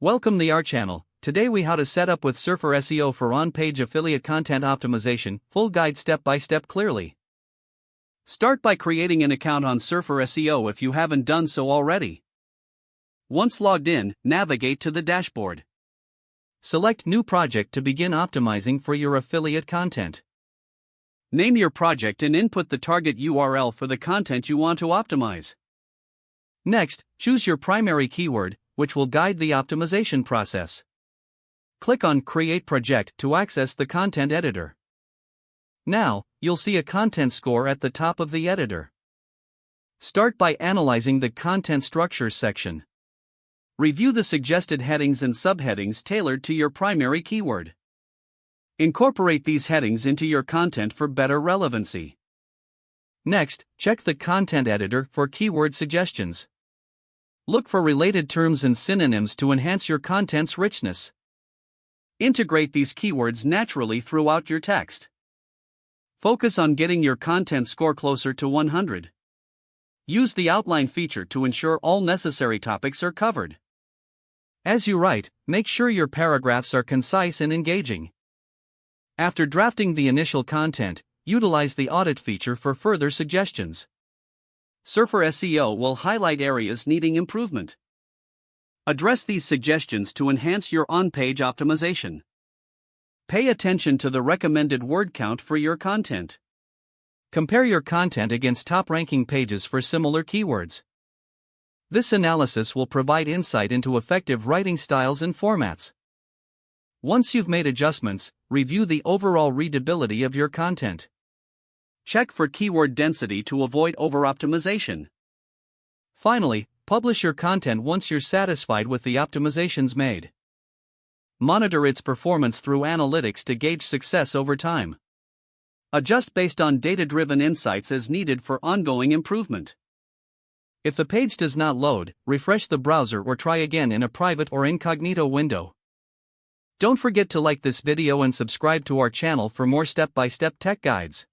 Welcome to our channel. Today we how to set up with Surfer SEO for on-page affiliate content optimization, full guide step by step clearly. Start by creating an account on Surfer SEO if you haven't done so already. Once logged in, navigate to the dashboard. Select New Project to begin optimizing for your affiliate content. Name your project and input the target URL for the content you want to optimize. Next, choose your primary keyword, which will guide the optimization process. Click on Create Project to access the content editor. Now, you'll see a content score at the top of the editor. Start by analyzing the content structure section. Review the suggested headings and subheadings tailored to your primary keyword. Incorporate these headings into your content for better relevancy. Next, check the content editor for keyword suggestions. Look for related terms and synonyms to enhance your content's richness. Integrate these keywords naturally throughout your text. Focus on getting your content score closer to 100. Use the outline feature to ensure all necessary topics are covered. As you write, make sure your paragraphs are concise and engaging. After drafting the initial content, utilize the audit feature for further suggestions. Surfer SEO will highlight areas needing improvement. Address these suggestions to enhance your on-page optimization. Pay attention to the recommended word count for your content. Compare your content against top-ranking pages for similar keywords. This analysis will provide insight into effective writing styles and formats. Once you've made adjustments, review the overall readability of your content. Check for keyword density to avoid over-optimization. Finally, publish your content once you're satisfied with the optimizations made. Monitor its performance through analytics to gauge success over time. Adjust based on data-driven insights as needed for ongoing improvement. If the page does not load, refresh the browser or try again in a private or incognito window. Don't forget to like this video and subscribe to our channel for more step-by-step tech guides.